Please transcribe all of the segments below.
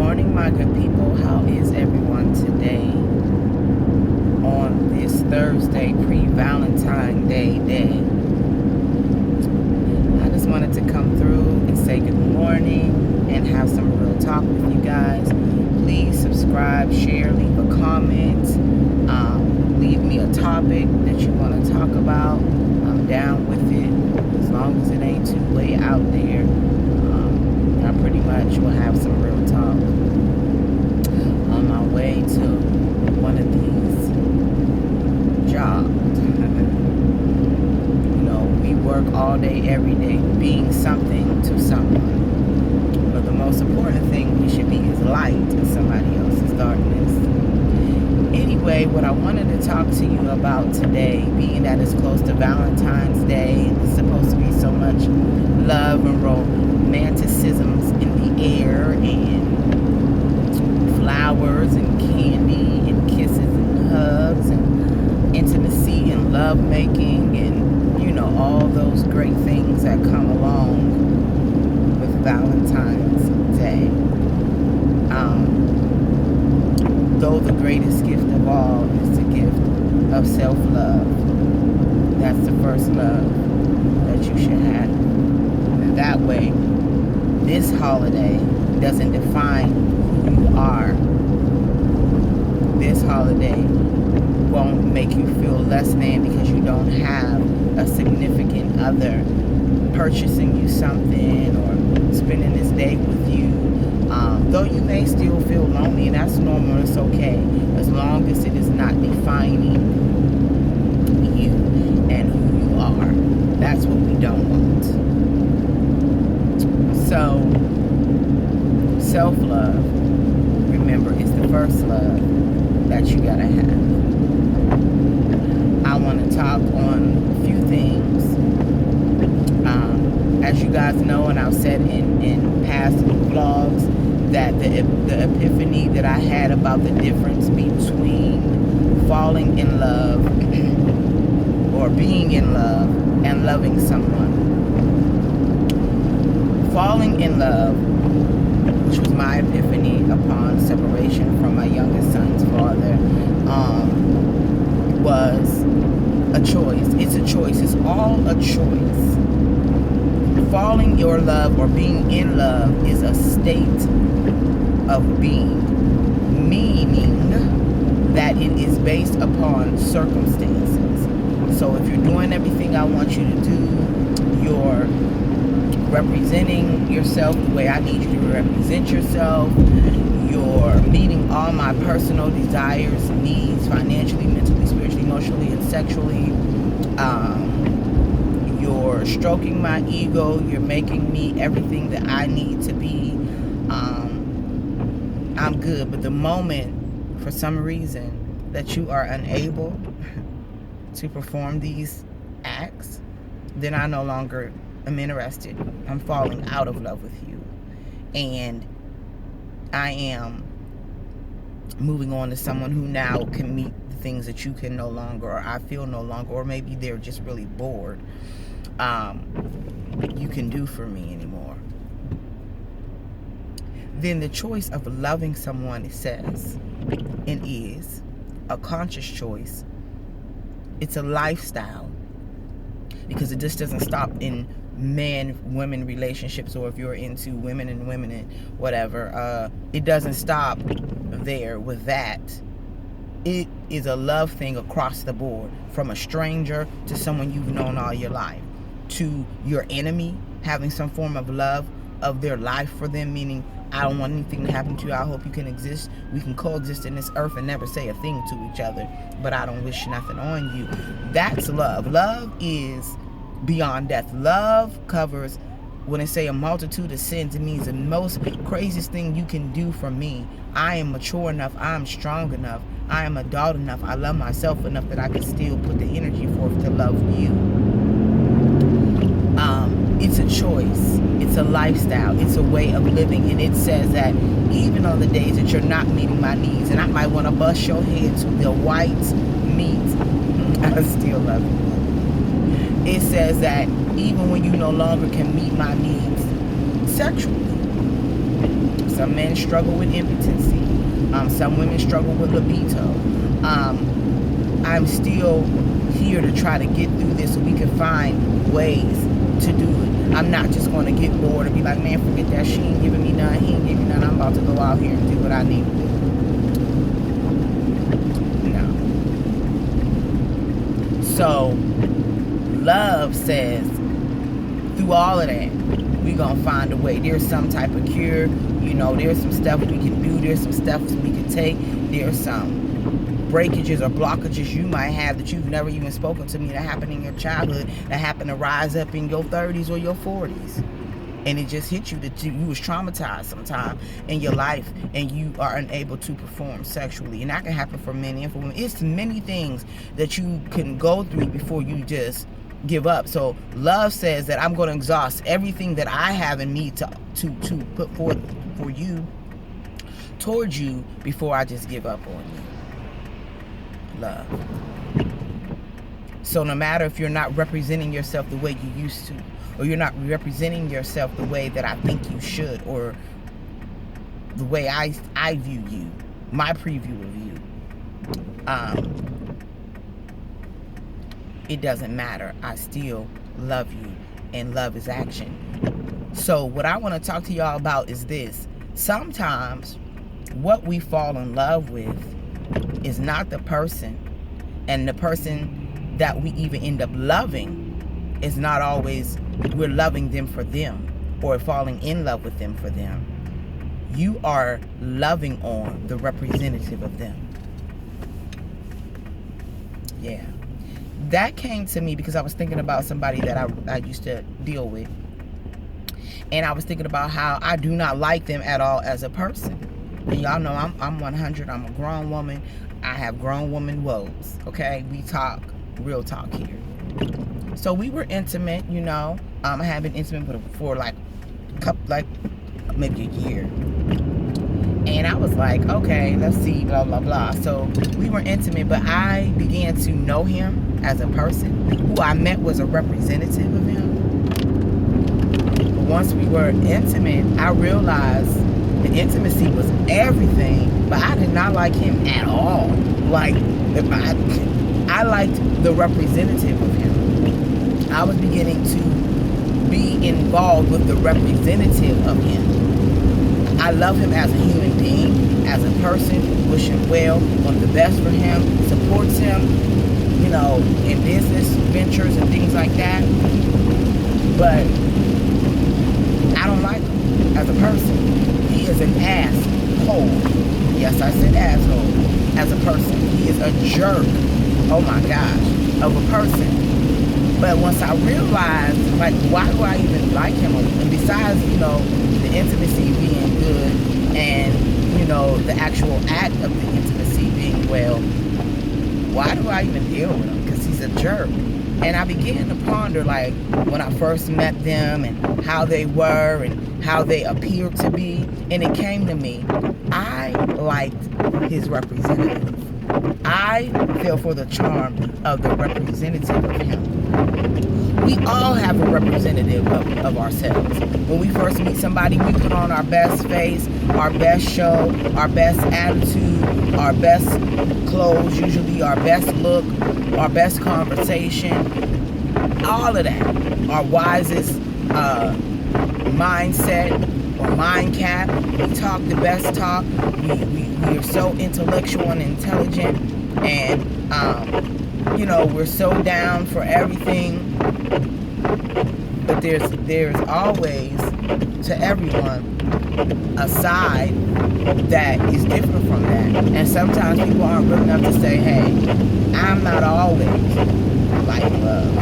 morning, my good people. How is everyone today on this Thursday, pre-Valentine Day? I just wanted to come through and say good morning and have some real talk with you guys. Please subscribe, share, leave a comment, leave me a topic that you want to talk about. I'm down with it, as long as it ain't too way out there. I pretty much will have some real talk on my way to one of these jobs. We work all day, every day, being something to someone. But the most important thing we should be is light in somebody else's darkness. Anyway, what I wanted to talk to you about today, being that it's close to Valentine's Day, and it's supposed to be so much love and romanticisms in the air, and flowers and candy and kisses and hugs and intimacy and love making and all those great things that come along with Valentine's Day. Though the greatest gift of all is the gift of self-love. That's the first love that you should have. And that way, this holiday doesn't define who you are. This holiday won't make you feel less than because you don't have a significant other purchasing you something or spending this day with you. Though you may still feel lonely, and that's normal, it's okay, as long as it is not defining you and who you are. That's what we don't want. So, self-love, remember, is the first love that you gotta have. I want to talk on a few things. As you guys know, and I've said in past vlogs, that the epiphany that I had about the difference between falling in love or being in love and loving someone. Falling in love, which was my epiphany upon separation from my youngest son's father, was a choice. It's a choice. It's all a choice. Falling your love or being in love is a state of being, meaning that it is based upon circumstances. So if you're doing everything I want you to do, you're representing yourself the way I need you to represent yourself, you're meeting all my personal desires, needs, financially, mentally, spiritually, emotionally, and sexually, you're stroking my ego, you're making me everything that I need to be, I'm good. But the moment, for some reason, that you are unable to perform these acts, then I no longer am interested. I'm falling out of love with you. And I am moving on to someone who now can meet the things that you can no longer, or I feel no longer, or maybe they're just really bored, you can do for me anymore. Then the choice of loving someone, it says, and is a conscious choice. It's a lifestyle, because it just doesn't stop in man-women relationships, or if you're into women and women and whatever, it doesn't stop there with that. It is a love thing across the board, from a stranger to someone you've known all your life, to your enemy, having some form of love of their life for them, meaning I don't want anything to happen to you. I hope you can exist. We can coexist in this earth and never say a thing to each other, but I don't wish nothing on you. That's love. Love is beyond death. Love covers, when it say a multitude of sins, it means the most craziest thing you can do for me. I am mature enough, I am strong enough, I am adult enough, I love myself enough that I can still put the energy forth to love you. It's a choice, it's a lifestyle, it's a way of living, and it says that even on the days that you're not meeting my needs, and I might want to bust your head to the white meat, I still love you. It says that even when you no longer can meet my needs sexually, Some men struggle with impotency. Some women struggle with libido. I'm still here to try to get through this so we can find ways to do it. I'm not just going to get bored and be like, man, forget that. She ain't giving me none. He ain't giving me none. I'm about to go out here and do what I need to do. No. So, love says, through all of that, we're going to find a way. There's some type of cure. You know, there's some stuff we can do. There's some stuff we can take. There's some breakages or blockages you might have that you've never even spoken to me that happened in your childhood, that happened to rise up in your 30s or your 40s. And it just hit you that you was traumatized sometime in your life and you are unable to perform sexually. And that can happen for men and for women. It's many things that you can go through before you just give up. So love says that I'm going to exhaust everything that I have in me to put forth for you, towards you, before I just give up on you. Love. So no matter if you're not representing yourself the way you used to, or you're not representing yourself the way that I think you should, or the way I view you, my preview of you, it doesn't matter. I still love you, and love is action. So what I want to talk to y'all about is this. Sometimes what we fall in love with is not the person, and the person that we even end up loving is not always we're loving them for them or falling in love with them for them. You are loving on the representative of them. Yeah. That came to me because I was thinking about somebody that I used to deal with, and I was thinking about how I do not like them at all as a person. And y'all know I'm 100. I'm a grown woman. I have grown woman woes. Okay, we talk real talk here. So we were intimate, you know. I had been intimate for like maybe a year. And I was like, okay, let's see, blah blah blah. So we were intimate, but I began to know him as a person. Who I met was a representative of him. But once we were intimate, I realized the intimacy was everything, but I did not like him at all. Like, I liked the representative of him. I was beginning to be involved with the representative of him. I love him as a human being, as a person, wish him well, want the best for him, supports him, you know, in business ventures and things like that. But I don't like him as a person. He is an asshole. Yes, I said asshole. As a person, he is a jerk. Oh my gosh, of a person. But once I realized, like, why do I even like him? And besides, you know, the intimacy being good, and you know, the actual act of the intimacy being well, why do I even deal with him? Because he's a jerk. And I began to ponder, like, when I first met them and how they were and how they appeared to be. And it came to me, I liked his representative. I fell for the charm of the representative of him. We all have a representative of ourselves. When we first meet somebody, we put on our best face, our best show, our best attitude, our best clothes, usually our best look, our best conversation, all of that. Our wisest mindset or mind cap. We talk the best talk. We are so intellectual and intelligent, and you know, we're so down for everything. But there's always, to everyone, a side that is different from that. And sometimes people aren't good enough to say, hey, I'm not always like love.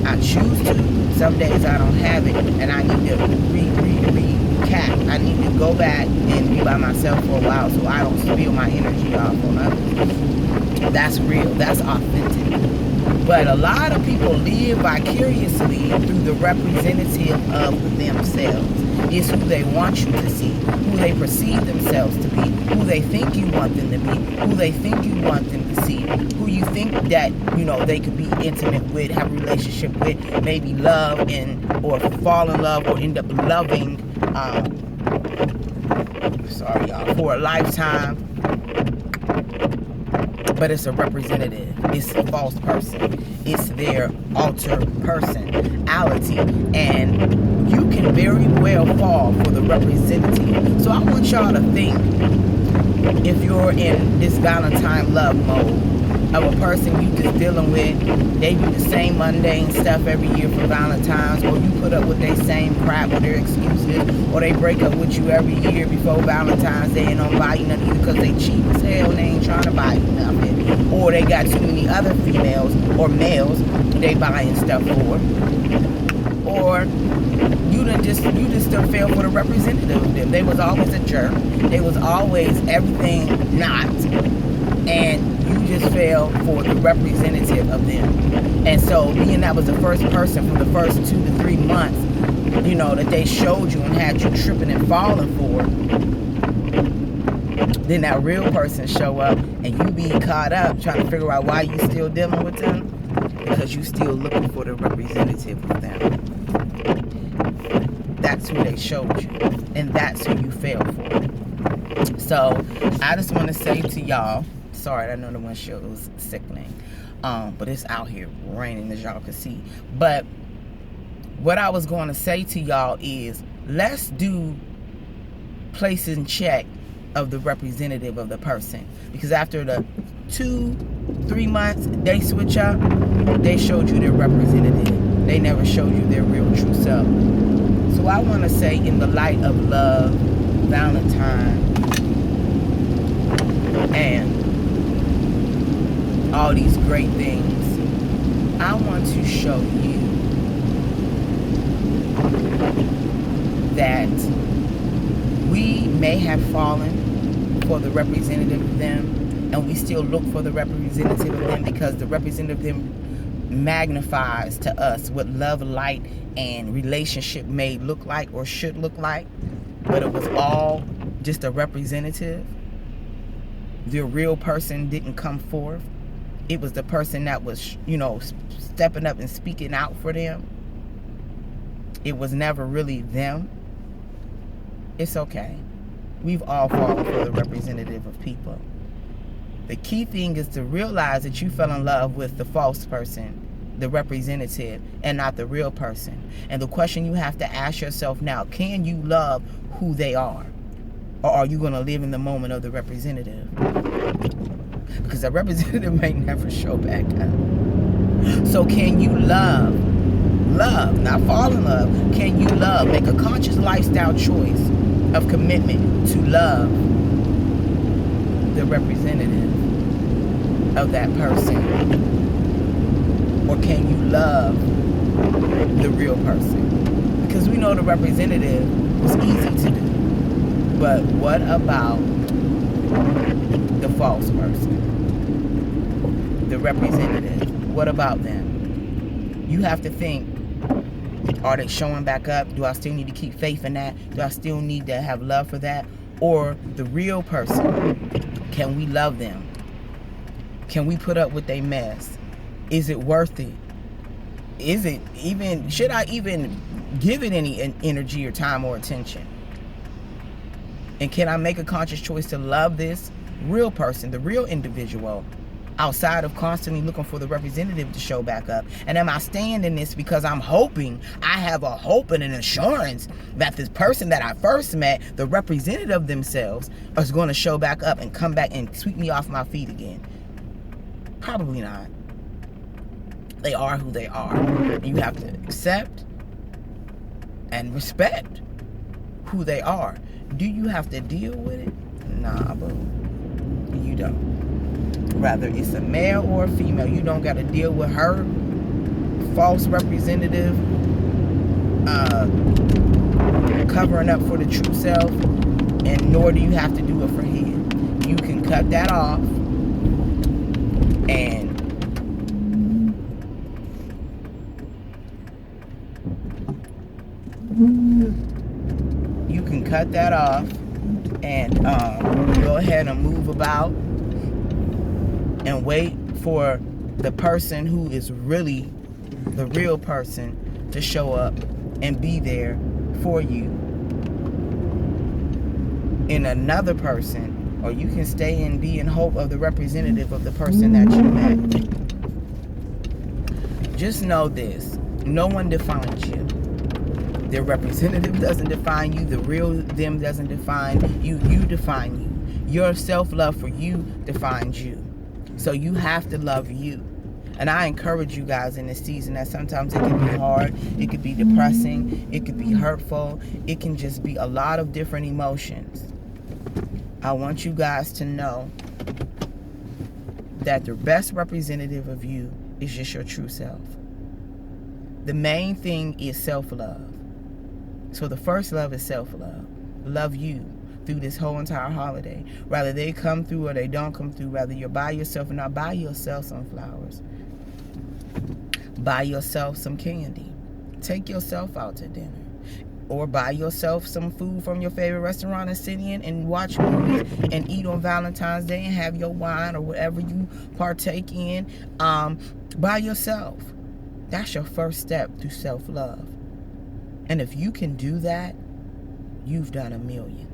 I choose to. Some days I don't have it, and I need to recap. I need to go back and be by myself for a while so I don't spill my energy off on others. That's real. That's authentic. But a lot of people live vicariously through the representative of themselves. It's who they want you to see, who they perceive themselves to be, who they think you want them to be, who they think you want them to see, who you think that, you know, they could be intimate with, have a relationship with, maybe love or fall in love or end up loving sorry y'all, for a lifetime, but it's a representative. It's a false person. It's their alter personality, and you can very well fall for the representative. So I want y'all to think, if you're in this Valentine love mode of a person you just dealing with, they do the same mundane stuff every year for Valentine's, or you put up with their same crap with their excuses, or they break up with you every year before Valentine's Day and don't buy you nothing because they cheap as hell and they ain't trying to buy you nothing, or they got too many other females or males they buying stuff for, or you just still fell for the representative of them. They was always a jerk. They was always everything not, and you just fell for the representative of them. And so, being that was the first person for the first 2 to 3 months, you know, that they showed you and had you tripping and falling for, then that real person show up and you be caught up trying to figure out why you still dealing with them, because you still looking for the representative of them. That's who they showed you, and that's who you fell for. So I just want to say to y'all, sorry, I know the windshield was sickening, but it's out here raining, as y'all can see. But what I was going to say to y'all is, let's do place in check of the representative of the person, because after the 2-3 months they switch up, they showed you their representative. They never showed you their real true self. So I want to say, in the light of love, Valentine, and all these great things, I want to show you that we may have fallen for the representative of them, and we still look for the representative of them, because the representative of them magnifies to us what love, light, and relationship may look like or should look like. But it was all just a representative. The real person didn't come forth. It was the person that was, you know, stepping up and speaking out for them. It was never really them. It's okay. We've all fallen for the representative of people. The key thing is to realize that you fell in love with the false person, the representative, and not the real person. And the question you have to ask yourself now, can you love who they are? Or are you going to live in the moment of the representative? Because the representative may never show back up. So can you love, not fall in love, can you love, make a conscious lifestyle choice of commitment to love the representative of that person? Or can you love the real person? Because we know the representative was easy to do. But what about the false person? The representative. What about them? You have to think, are they showing back up? Do I still need to keep faith in that? Do I still need to have love for that? Or the real person, can we love them? Can we put up with their mess? Is it worth it? Is it even, should I even give it any energy or time or attention? And can I make a conscious choice to love this real person, the real individual, outside of constantly looking for the representative to show back up? And am I staying in this because I'm hoping, I have a hope and an assurance that this person that I first met, the representative themselves, is going to show back up and come back and sweep me off my feet again? Probably not. They are who they are. You have to accept and respect who they are. Do you have to deal with it? Nah, boo. You don't. Rather it's a male or a female, you don't got to deal with her false representative covering up for the true self, and nor do you have to do it for him. You can cut that off, and go ahead and move about and wait for the person who is really the real person to show up and be there for you. in another person, or you can stay and be in hope of the representative of the person that you met. Just know this: no one defines you. Their representative doesn't define you. The real them doesn't define you. You define you. Your self-love for you defines you. So you have to love you. And I encourage you guys in this season that sometimes it can be hard, it could be depressing, it could be hurtful, it can just be a lot of different emotions. I want you guys to know that the best representative of you is just your true self. The main thing is self-love. So the first love is self-love. Love you through this whole entire holiday. Whether they come through or they don't come through, whether you're by yourself or not, buy yourself some flowers. Buy yourself some candy. Take yourself out to dinner. Or buy yourself some food from your favorite restaurant and sit in and watch movies and eat on Valentine's Day and have your wine or whatever you partake in by yourself. That's your first step to self-love. And if you can do that, you've done a million.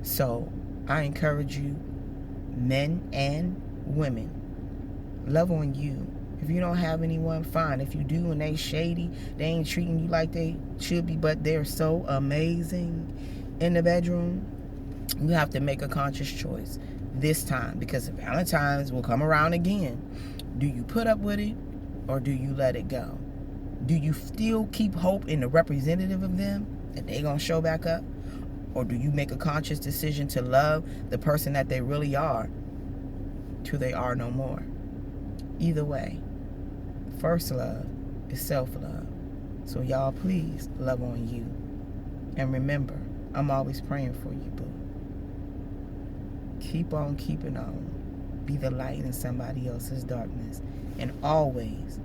So I encourage you, men and women, love on you. If you don't have anyone, fine. If you do and they shady, they ain't treating you like they should be, but they're so amazing in the bedroom, you have to make a conscious choice this time, because Valentine's will come around again. Do you put up with it or do you let it go? Do you still keep hope in the representative of them that they gonna show back up? Or do you make a conscious decision to love the person that they really are till they are no more? Either way, first love is self-love. So y'all, please love on you. And remember, I'm always praying for you, boo. Keep on keeping on. Be the light in somebody else's darkness. And always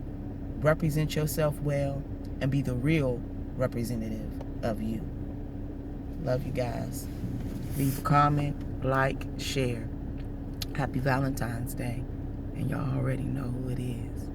represent yourself well and be the real representative of you. Love you guys. Leave a comment, like, share. Happy Valentine's Day. And y'all already know who it is.